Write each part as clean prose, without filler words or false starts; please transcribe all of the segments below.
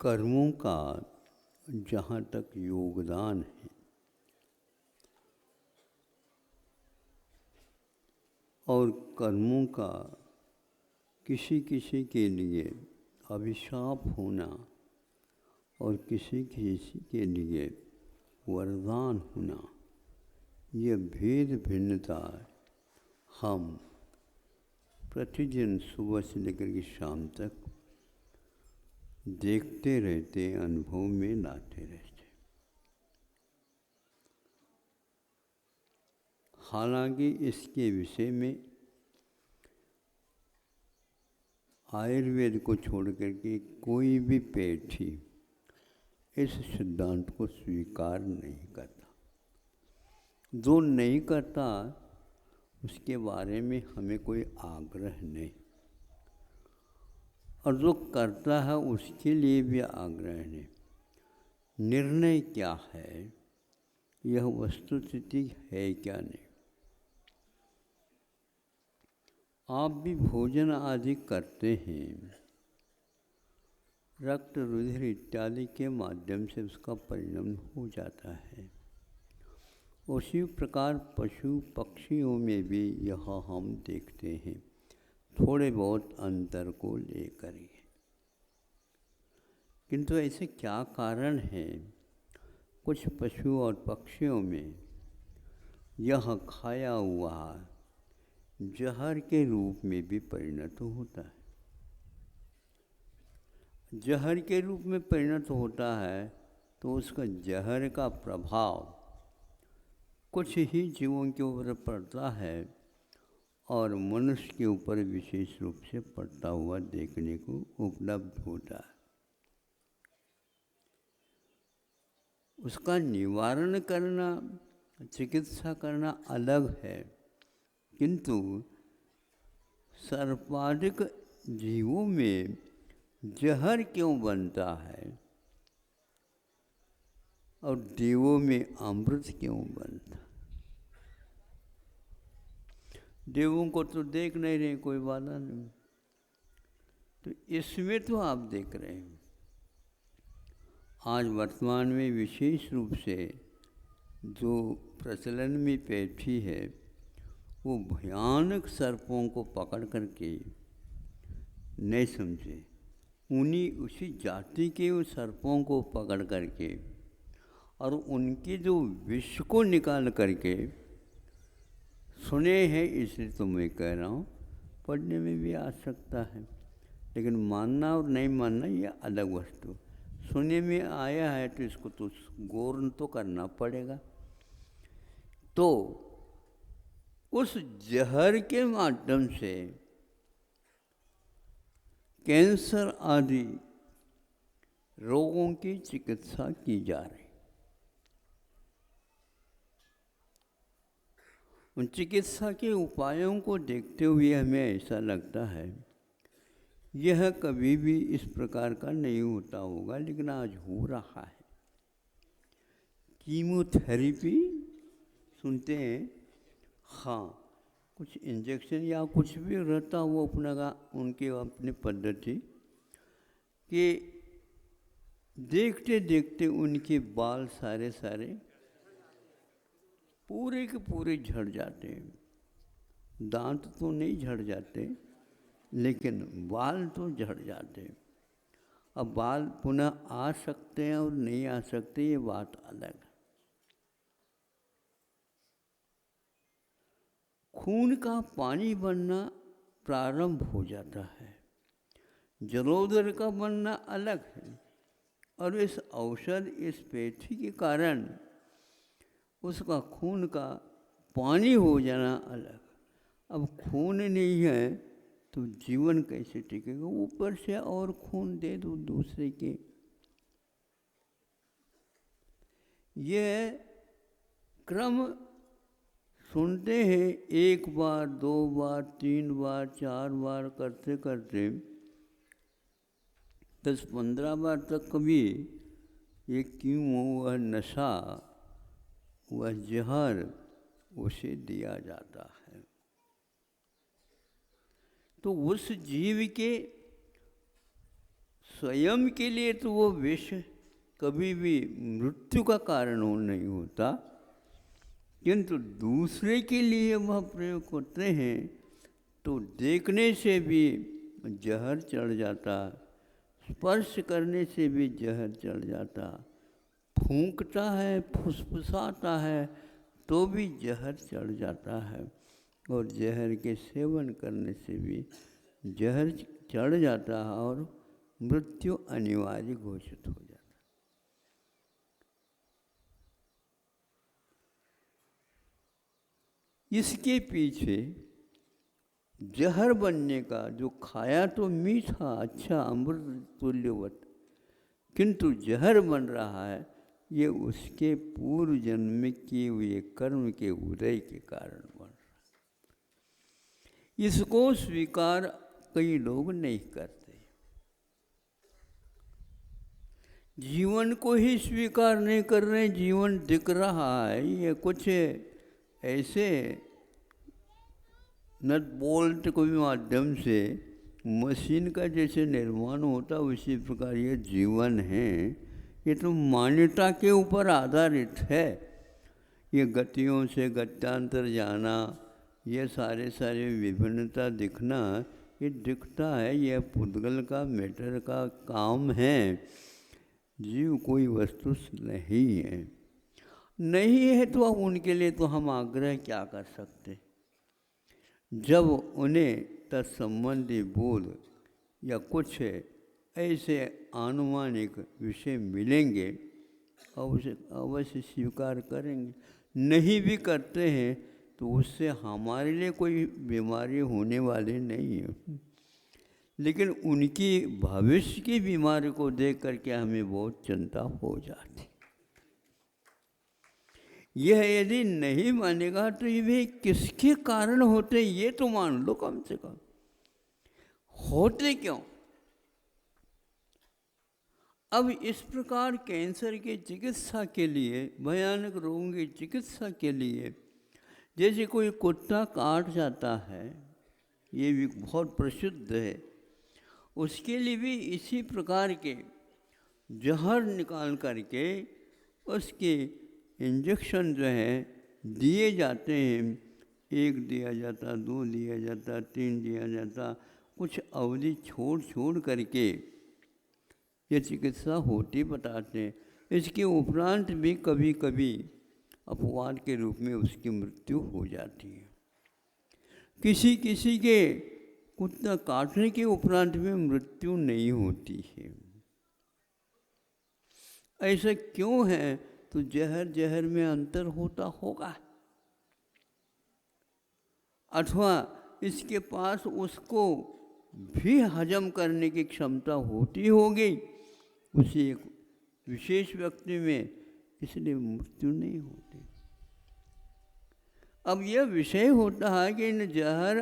कर्मों का जहाँ तक योगदान है और कर्मों का किसी किसी के लिए अभिशाप होना और किसी किसी के लिए वरदान होना, ये भेद भिन्नता हम प्रतिदिन सुबह से लेकर के शाम तक देखते रहते, अनुभव में लाते रहते। हालांकि इसके विषय में आयुर्वेद को छोड़ करके कोई भी पैठी इस सिद्धांत को स्वीकार नहीं करता। जो नहीं करता उसके बारे में हमें कोई आग्रह नहीं, और जो करता है उसके लिए भी आग्रह नहीं। निर्णय क्या है, यह वस्तुस्थिति है क्या नहीं। आप भी भोजन आदि करते हैं, रक्त रुधिर इत्यादि के माध्यम से उसका परिणाम हो जाता है। उसी प्रकार पशु पक्षियों में भी यह हम देखते हैं, थोड़े बहुत अंतर को लेकर ही। किंतु ऐसे क्या कारण है, कुछ पशु और पक्षियों में यह खाया हुआ जहर के रूप में भी परिणत होता है। जहर के रूप में परिणत होता है तो उसका जहर का प्रभाव कुछ ही जीवों के ऊपर पड़ता है और मनुष्य के ऊपर विशेष रूप से पड़ता हुआ देखने को उपलब्ध होता है। उसका निवारण करना, चिकित्सा करना अलग है, किंतु सर्वाधिक जीवों में जहर क्यों बनता है और देवों में अमृत क्यों बनता? देवों को तो देख नहीं रहे, कोई बाधा नहीं, तो इसमें तो आप देख रहे हैं। आज वर्तमान में विशेष रूप से जो प्रचलन में पैठी है, वो भयानक सर्पों को पकड़ करके, नहीं समझे, उसी जाति के उस सर्पों को पकड़ करके और उनके जो विष को निकाल करके, सुने हैं इसलिए तो मैं कह रहा हूँ, पढ़ने में भी आ सकता है, लेकिन मानना और नहीं मानना ये अलग वस्तु। सुने में आया है तो इसको तो गौर तो करना पड़ेगा। तो उस जहर के माध्यम से कैंसर आदि रोगों की चिकित्सा की जा रही। उन चिकित्सा के उपायों को देखते हुए हमें ऐसा लगता है यह कभी भी इस प्रकार का नहीं होता होगा, लेकिन आज हो रहा है। कीमोथेरेपी सुनते हैं, हाँ, कुछ इंजेक्शन या कुछ भी रहता वो अपना का उनकी अपनी पद्धति कि देखते देखते उनके बाल सारे पूरे के पूरे झड़ जाते हैं। दांत तो नहीं झड़ जाते, लेकिन बाल तो झड़ जाते हैं। अब बाल पुनः आ सकते हैं और नहीं आ सकते, ये बात अलग है। खून का पानी बनना प्रारंभ हो जाता है, जलोदर का बनना अलग है, और इस औषध, इस पैठी के कारण उसका खून का पानी हो जाना अलग। अब खून नहीं है तो जीवन कैसे टिकेगा? ऊपर से और खून दे दो दूसरे के। ये क्रम सुनते हैं, एक बार, दो बार, तीन बार, चार बार करते करते 10-15 बार तक कभी ये क्यों वह नशा, वह जहर उसे दिया जाता है। तो उस जीव के स्वयं के लिए तो वो विष कभी भी मृत्यु का कारण नहीं होता, किंतु दूसरे के लिए वह प्रयोग करते हैं तो देखने से भी जहर चढ़ जाता, स्पर्श करने से भी जहर चढ़ जाता, फूंकता है, फुसफुसाता है तो भी जहर चढ़ जाता है, और जहर के सेवन करने से भी जहर चढ़ जाता है और मृत्यु अनिवार्य घोषित हो जाता। इसके पीछे जहर बनने का, जो खाया तो मीठा अच्छा अमृत तुल्यवत, किंतु जहर बन रहा है, ये उसके पूर्व जन्म में किए हुए कर्म के उदय के कारण बन रहा है। इसको स्वीकार कई लोग नहीं करते, जीवन को ही स्वीकार नहीं कर रहे। जीवन दिख रहा है, ये कुछ ऐसे नट बोल्ट के माध्यम से मशीन का जैसे निर्माण होता, उसी प्रकार ये जीवन है। ये तो मान्यता के ऊपर आधारित है। ये गतियों से गत्यांतर जाना, ये सारे विभिन्नता दिखना, ये दिखता है, ये पुद्गल का मैटर का काम है। जीव कोई वस्तु नहीं है, नहीं है तो अब उनके लिए तो हम आग्रह क्या कर सकते। जब उन्हें तत्संबंधी बोध या कुछ ऐसे आनुमानिक विषय मिलेंगे, अवश्य स्वीकार करेंगे। नहीं भी करते हैं तो उससे हमारे लिए कोई बीमारी होने वाली नहीं है, लेकिन उनकी भविष्य की बीमारी को देख करके हमें बहुत चिंता हो जाती। यह यदि नहीं मानेगा तो ये किसके कारण होते, ये तो मान लो कम से कम। होते क्यों? अब इस प्रकार कैंसर की चिकित्सा के लिए, भयानक रोगों की चिकित्सा के लिए, जैसे कोई कुत्ता काट जाता है, ये भी बहुत प्रसिद्ध है, उसके लिए भी इसी प्रकार के जहर निकाल करके उसके इंजेक्शन जो है दिए जाते हैं। 1 दिया जाता, 2 दिया जाता, 3 दिया जाता, कुछ अवधि छोड़ करके ये चिकित्सा होती बताते हैं। इसके उपरांत भी कभी कभी अपवाद के रूप में उसकी मृत्यु हो जाती है। किसी किसी के कुत्ता काटने के उपरांत में मृत्यु नहीं होती है। ऐसा क्यों है? तो जहर में अंतर होता होगा, अथवा इसके पास उसको भी हजम करने की क्षमता होती होगी उसी एक विशेष व्यक्ति में, इसलिए मृत्यु नहीं होती। अब यह विषय होता है कि इन जहर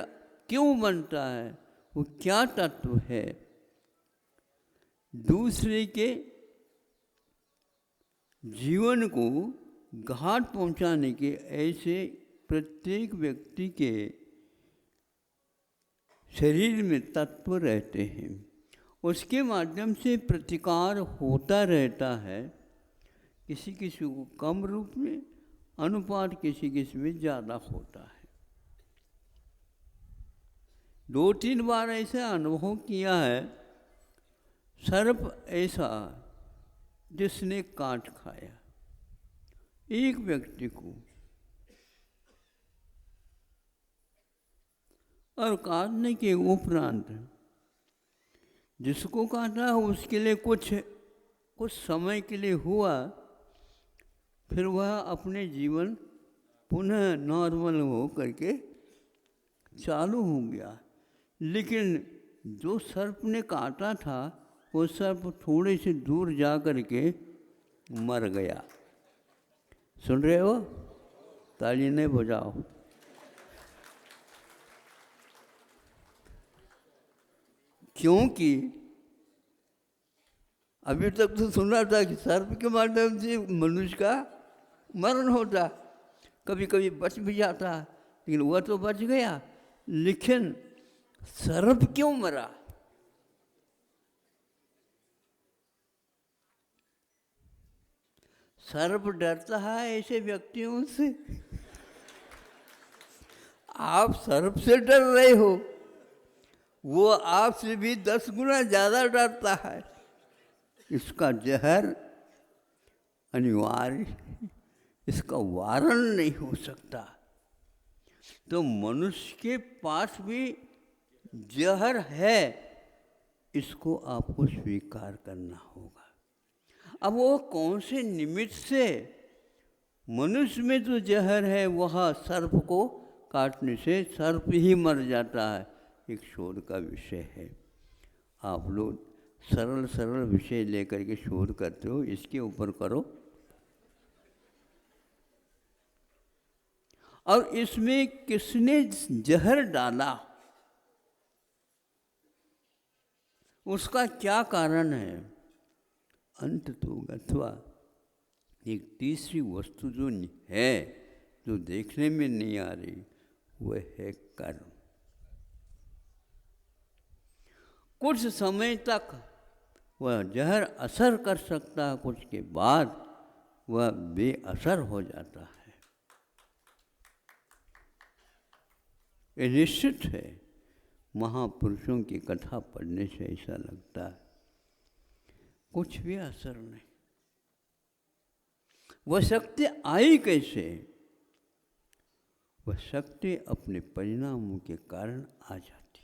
क्यों बनता है, वो क्या तत्व है। दूसरे के जीवन को घाट पहुंचाने के ऐसे प्रत्येक व्यक्ति के शरीर में तत्व रहते हैं, उसके माध्यम से प्रतिकार होता रहता है। किसी किसी को कम रूप में, अनुपात किसी किसी में ज़्यादा होता है। 2-3 बार ऐसा अनुभव किया है। सर्प ऐसा जिसने काट खाया एक व्यक्ति को, और काटने के उपरांत जिसको काटा उसके लिए कुछ समय के लिए हुआ, फिर वह अपने जीवन पुनः नॉर्मल हो करके चालू हो गया। लेकिन जो सर्प ने काटा था वो सर्प थोड़े से दूर जा करके मर गया। सुन रहे हो? ताली नहीं बजाओ। क्योंकि अभी तक तो सुना था कि सर्प के माध्यम से मनुष्य का मरण होता, कभी कभी बच भी जाता, लेकिन वह तो बच गया। लेकिन सर्प क्यों मरा? सर्प डरता है ऐसे व्यक्तियों से। आप सर्प से डर रहे हो, वो आपसे भी 10 गुना ज़्यादा डरता है। इसका जहर अनिवार्य, इसका वारण नहीं हो सकता। तो मनुष्य के पास भी जहर है, इसको आपको स्वीकार करना होगा। अब वो कौन से निमित्त से? मनुष्य में जो जहर है वह सर्प को काटने से सर्प ही मर जाता है, एक शोध का विषय है। आप लोग सरल सरल विषय लेकर के शोध करते हो, इसके ऊपर करो। और इसमें किसने जहर डाला, उसका क्या कारण है? अंत तो अथवा एक तीसरी वस्तु जो है, जो देखने में नहीं आ रही, वह है कर्म। कुछ समय तक वह जहर असर कर सकता है, कुछ के बाद वह बेअसर हो जाता है। ये निश्चित है। महापुरुषों की कथा पढ़ने से ऐसा लगता है कुछ भी असर नहीं। वह शक्ति आई कैसे? वह शक्ति अपने परिणामों के कारण आ जाती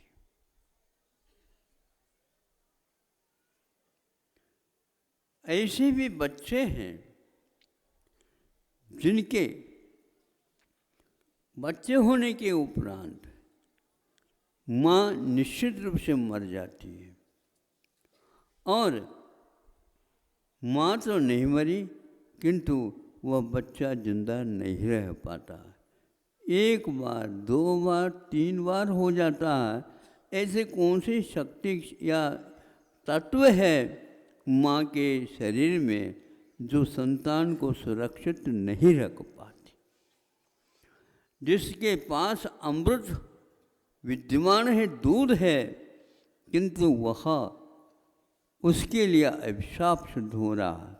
है। ऐसे भी बच्चे हैं जिनके बच्चे होने के उपरांत माँ निश्चित रूप से मर जाती है, और माँ तो नहीं मरी किंतु वह बच्चा जिंदा नहीं रह पाता। 1 बार 2 बार 3 बार हो जाता है। ऐसे कौन सी शक्ति या तत्व है माँ के शरीर में जो संतान को सुरक्षित नहीं रख पाती? जिसके पास अमृत विद्यमान है, दूध है, किंतु वह उसके लिए अभिशाप सिद्ध हो रहा है।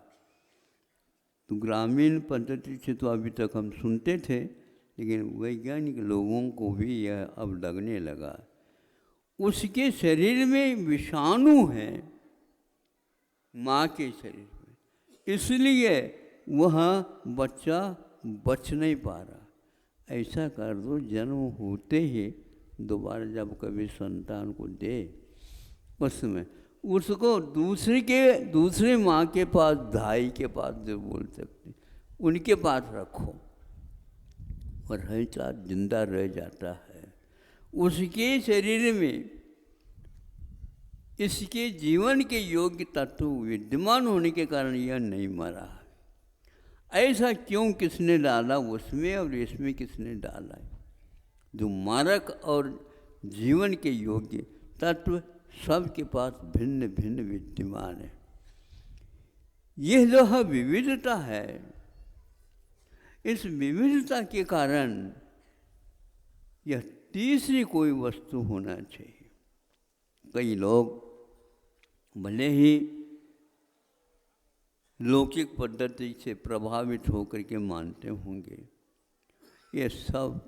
तो ग्रामीण पद्धति से तो अभी तक हम सुनते थे, लेकिन वैज्ञानिक लोगों को भी यह अब लगने लगा, उसके शरीर में विषाणु है, माँ के शरीर में, इसलिए वह बच्चा बच नहीं पा रहा। ऐसा कर दो, जन्म होते ही दोबारा जब कभी संतान को दे, उसमें उसको दूसरी माँ के पास, धाई के पास जो बोल सकते, उनके पास रखो, और हमेशा जिंदा रह जाता है। उसके शरीर में इसके जीवन के योग्य तत्व विद्यमान होने के कारण यह नहीं मरा। ऐसा क्यों, किसने डाला उसमें और इसमें किसने डाला? जो मारक और जीवन के योग्य तत्व सबके पास भिन्न भिन्न विद्यमान है। यह जो विविधता है, इस विविधता के कारण यह तीसरी कोई वस्तु होना चाहिए। कई लोग भले ही लौकिक पद्धति से प्रभावित होकर के मानते होंगे, ये सब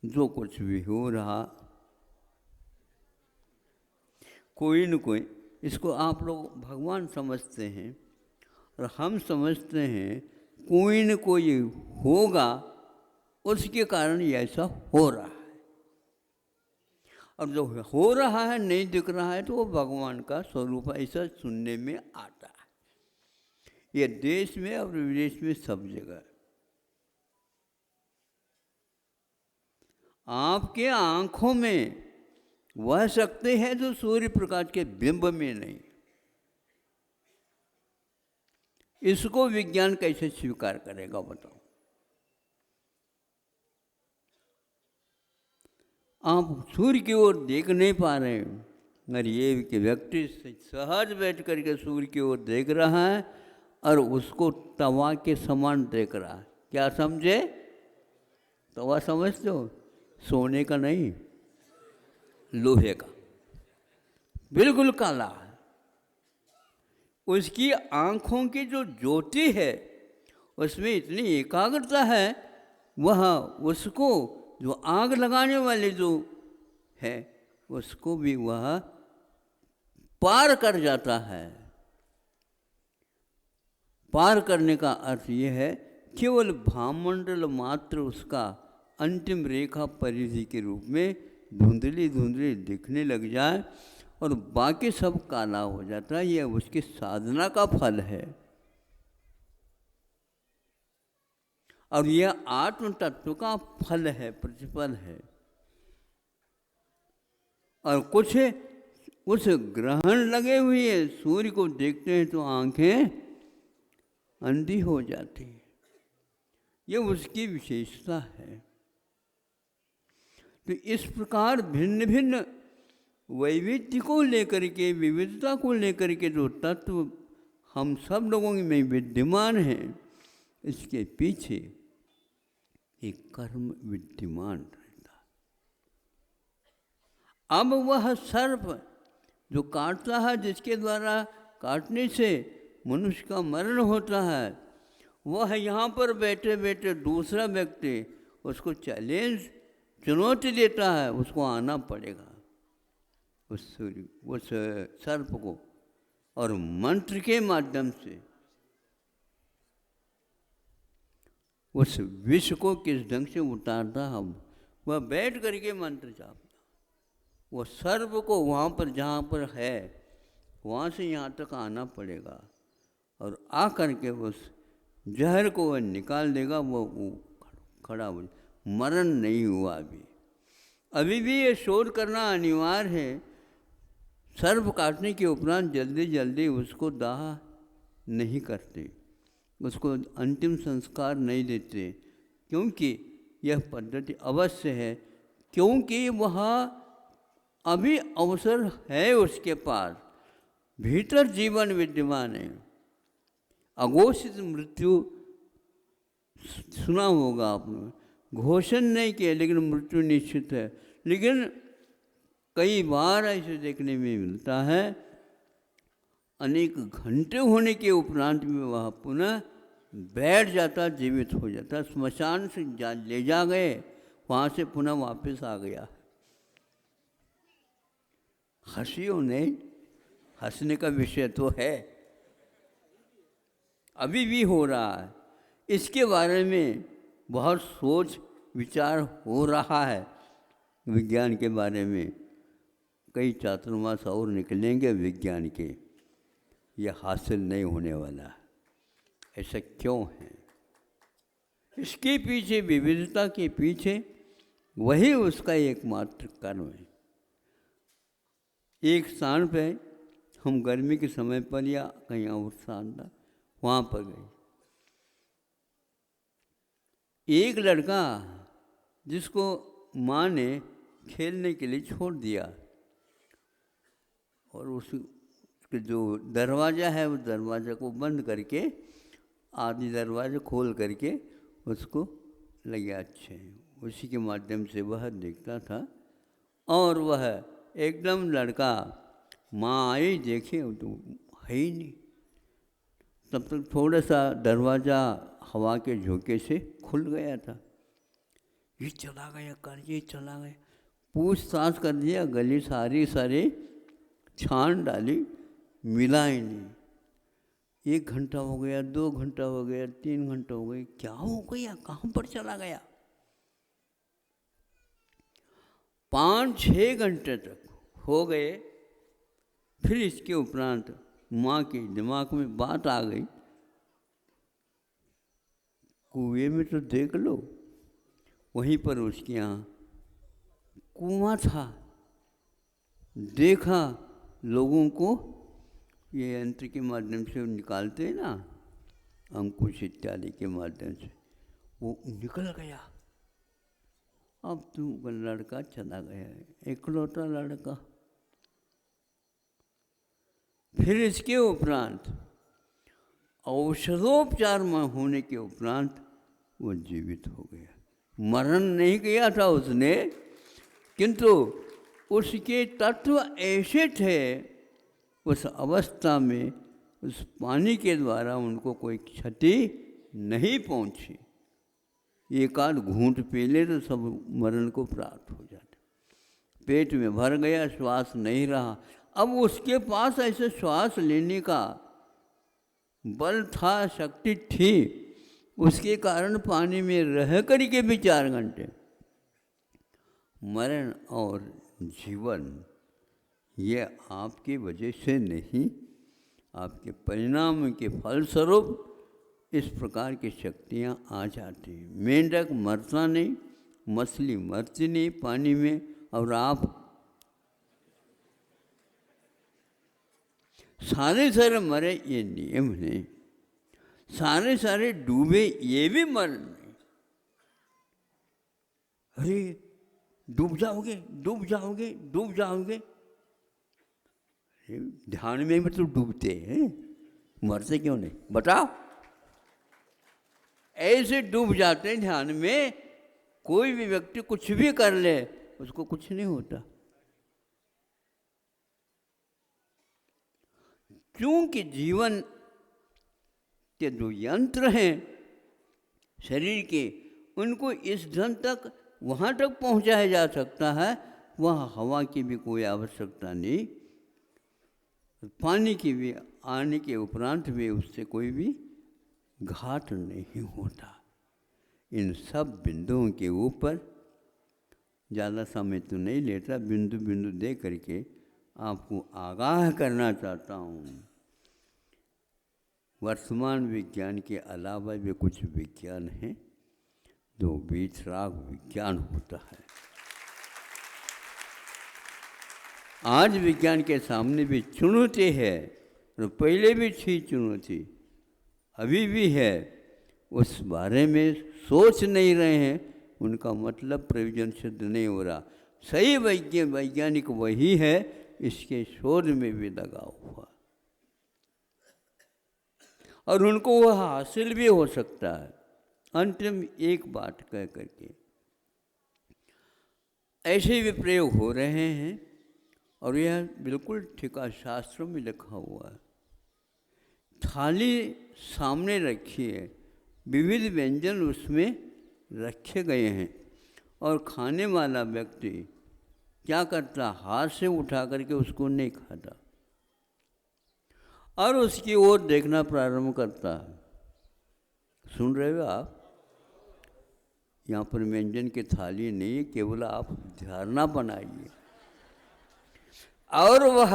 जो कुछ भी हो रहा, कोई न कोई, इसको आप लोग भगवान समझते हैं और हम समझते हैं कोई न कोई होगा, उसके कारण ये ऐसा हो रहा है। और जो हो रहा है नहीं दिख रहा है तो वो भगवान का स्वरूप, ऐसा सुनने में आता है। ये देश में और विदेश में सब जगह। आपके आँखों में वह शक्ति है जो सूर्य प्रकाश के बिंब में नहीं। इसको विज्ञान कैसे स्वीकार करेगा बताओ? आप सूर्य की ओर देख नहीं पा रहे हैं, अगर ये व्यक्ति सहज बैठ करके सूर्य की ओर देख रहा है और उसको तवा के समान देख रहा है, क्या समझे? तवा समझते हो? सोने का नहीं, लोहे का, बिल्कुल काला है। उसकी आँखों की जो ज्योति है उसमें इतनी एकाग्रता है, वह उसको जो आग लगाने वाले जो है उसको भी वह पार कर जाता है। पार करने का अर्थ ये है केवल भामंडल मात्र उसका अंतिम रेखा परिधि के रूप में धुंधली धुंधली दिखने लग जाए और बाकी सब काला हो जाता है। यह उसकी साधना का फल है और यह आत्म तत्व का फल है, प्रतिफल है। और कुछ ग्रहण लगे हुए हैं, सूर्य को देखते हैं तो आंखें अंधी हो जाती है। ये उसकी विशेषता है। तो इस प्रकार भिन्न भिन्न वैविध्य को लेकर के, विविधता को लेकर के जो तत्व हम सब लोगों में विद्यमान है, इसके पीछे एक कर्म विद्यमान रहता। अब वह सर्प जो काटता है, जिसके द्वारा काटने से मनुष्य का मरण होता है, वह यहाँ पर बैठे बैठे दूसरा व्यक्ति उसको चुनौती देता है, उसको आना पड़ेगा उस सर्प को, और मंत्र के माध्यम से उस विष को किस ढंग से उतारता हम, वह बैठ करके मंत्र जापता, वो सर्प को वहाँ पर जहाँ पर है वहाँ से यहाँ तक आना पड़ेगा और आ करके उस जहर को वह निकाल देगा। वो खड़ा हो, मरण नहीं हुआ अभी भी ये शोध करना अनिवार्य है। सर्प काटने के उपरांत जल्दी जल्दी उसको दाह नहीं करते, उसको अंतिम संस्कार नहीं देते, क्योंकि यह पद्धति अवश्य है, क्योंकि वह अभी अवसर है उसके पास, भीतर जीवन विद्यमान है। अघोषित मृत्यु सुना होगा आपने, घोषण नहीं किया लेकिन मृत्यु निश्चित है। लेकिन कई बार ऐसे देखने में मिलता है, अनेक घंटे होने के उपरांत में वह पुनः बैठ जाता, जीवित हो जाता, स्मशान से ले जा गए, वहाँ से पुनः वापस आ गया। हंसियो नहीं, हंसने का विषय तो है, अभी भी हो रहा है। इसके बारे में बहुत सोच विचार हो रहा है, विज्ञान के बारे में कई चातुर्मास और निकलेंगे विज्ञान के, यह हासिल नहीं होने वाला। ऐसा क्यों है? इसके पीछे, विविधता के पीछे वही उसका एकमात्र कर्म है। एक स्थान पे हम गर्मी के समय पर या कहीं और स्थान था, वहाँ पर गए, एक लड़का जिसको माँ ने खेलने के लिए छोड़ दिया और उसके जो दरवाज़ा है, उस दरवाज़ा को बंद करके आदि दरवाज़ा खोल करके उसको लगे अच्छे, उसी के माध्यम से वह देखता था। और वह एकदम लड़का, माँ आई देखे तो है ही नहीं, तब तक थोड़ा सा दरवाज़ा हवा के झोंके से खुल गया था। ये चला गया कर, ये चला गया, पूछताछ कर दिया, गली सारी छान डाली, मिला ही नहीं। 1 घंटा हो गया, 2 घंटा हो गया, 3 घंटा हो गए, क्या हो गया, कहाँ पर चला गया? 5-6 घंटे तक हो गए। फिर इसके उपरांत माँ के दिमाग में बात आ गई, कुएं में तो देख लो, वहीं पर उसके यहाँ कुआं था, देखा लोगों को ये यंत्र के माध्यम से निकालते हैं ना, अंकुश इत्यादि के माध्यम से, वो निकल गया। अब तो लड़का चला गया है, इकलौता लड़का। फिर इसके उपरांत औषधोपचार में होने के उपरांत वो जीवित हो गया। मरण नहीं किया था उसने, किंतु उसके तत्व ऐसे थे उस अवस्था में उस पानी के द्वारा उनको कोई क्षति नहीं पहुंची। एक आध घूंट पी ले तो सब मरण को प्राप्त हो जाते। पेट में भर गया, श्वास नहीं रहा। अब उसके पास ऐसे श्वास लेने का बल था, शक्ति थी, उसके कारण पानी में रह कर के भी 4 घंटे। मरण और जीवन ये आपकी वजह से नहीं, आपके परिणाम के फलस्वरूप इस प्रकार की शक्तियाँ आ जाती हैं। मेंढक मरता नहीं, मछली मरती नहीं पानी में, और आप सारे मरे ये नियम नहीं, सारे डूबे ये भी मर नहीं। अरे डूब जाओगे, डूब जाओगे, डूब जाओगे। ध्यान में भी तो डूबते हैं, मरते क्यों नहीं बताओ? ऐसे डूब जाते हैं ध्यान में। कोई भी व्यक्ति कुछ भी कर ले उसको कुछ नहीं होता, क्योंकि जीवन के जो यंत्र हैं शरीर के, उनको इस धन तक वहाँ तक पहुँचाया जा सकता है, वहाँ हवा की भी कोई आवश्यकता नहीं, पानी की भी आने के उपरांत भी उससे कोई भी घाट नहीं होता। इन सब बिंदुओं के ऊपर ज़्यादा समय तो नहीं लेता, बिंदु बिंदु दे करके आपको आगाह करना चाहता हूँ। वर्तमान विज्ञान के अलावा भी कुछ विज्ञान हैं जो वीतराग विज्ञान होता है। आज विज्ञान के सामने भी चुनौती है, और पहले भी थी चुनौती, अभी भी है। उस बारे में सोच नहीं रहे हैं, उनका मतलब प्रयोजन सिद्ध नहीं हो रहा। सही वैज्ञानिक वही है, इसके शोध में भी लगा हुआ, और उनको वह हासिल भी हो सकता है। अंतिम एक बात कह करके, ऐसे भी प्रयोग हो रहे हैं, और यह बिल्कुल ठिका शास्त्रों में लिखा हुआ है। थाली सामने रखी है, विविध व्यंजन उसमें रखे गए हैं, और खाने वाला व्यक्ति क्या करता, हाथ से उठा करके उसको नहीं खाता, और उसकी ओर देखना प्रारंभ करता है। सुन रहे हो आप? यहाँ पर व्यंजन की थाली नहीं है, केवल आप धारणा बनाइए। और वह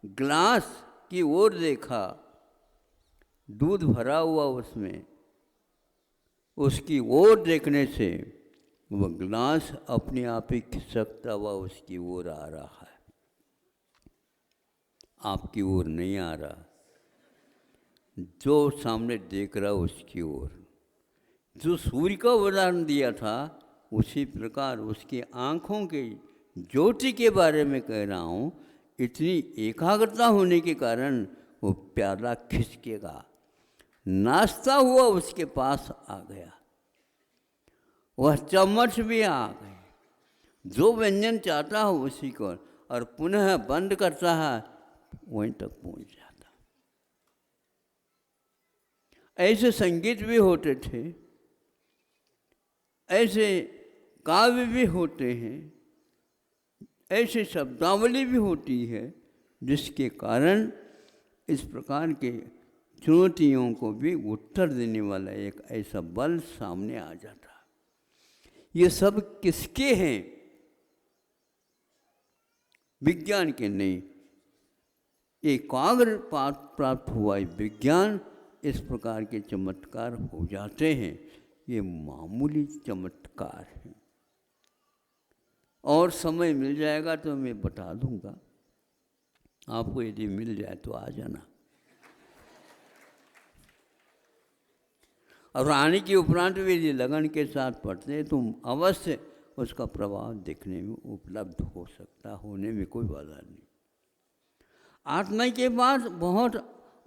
ग्लास की ओर देखा, दूध भरा हुआ उसमें, उसकी ओर देखने से वह ग्लास अपने आप ही खिसकता हुआ उसकी ओर आ रहा है, आपकी ओर नहीं आ रहा। जो सामने देख रहा उसकी ओर। जो सूर्य का उदाहरण दिया था, उसी प्रकार उसकी आँखों के ज्योति के बारे में कह रहा हूँ। इतनी एकाग्रता होने के कारण वो प्याला खिसकेगा, नाश्ता हुआ उसके पास आ गया, वह चम्मच भी आ गई, जो व्यंजन चाहता है उसी को, और पुनः बंद करता है, वहीं तक पहुंच जाता। ऐसे संगीत भी होते थे, ऐसे काव्य भी होते हैं, ऐसे शब्दावली भी होती है, जिसके कारण इस प्रकार के चुनौतियों को भी उत्तर देने वाला एक ऐसा बल सामने आ जाता है। ये सब किसके हैं? विज्ञान के नहीं, एकाग्र प्राप्त हुआ विज्ञान इस प्रकार के चमत्कार हो जाते हैं। ये मामूली चमत्कार है, और समय मिल जाएगा तो मैं बता दूंगा आपको, यदि मिल जाए तो आ जाना। और आने के उपरांत भी यदि लगन के साथ पढ़ते हैं तो अवश्य उसका प्रभाव देखने में उपलब्ध हो सकता, होने में कोई बाधा नहीं। आत्मा के पास बहुत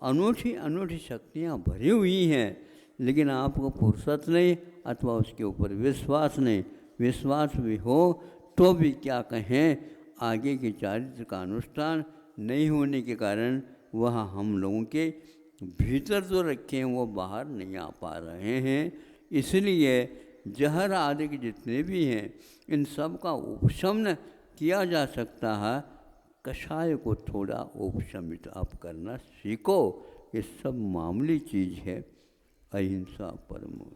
अनूठी अनूठी शक्तियाँ भरी हुई हैं, लेकिन आपको फुर्सत नहीं, अथवा उसके ऊपर विश्वास नहीं। विश्वास भी हो तो भी क्या कहें, आगे के चारित्र का अनुष्ठान नहीं होने के कारण वह हम लोगों के भीतर जो रखे हैं वो बाहर नहीं आ पा रहे हैं। इसलिए जहर आदि के जितने भी हैं इन सब का उपशमन किया जा सकता है। कषाय को थोड़ा उपशमित आप करना सीखो। ये सब मामूली चीज़ है। अहिंसा परमो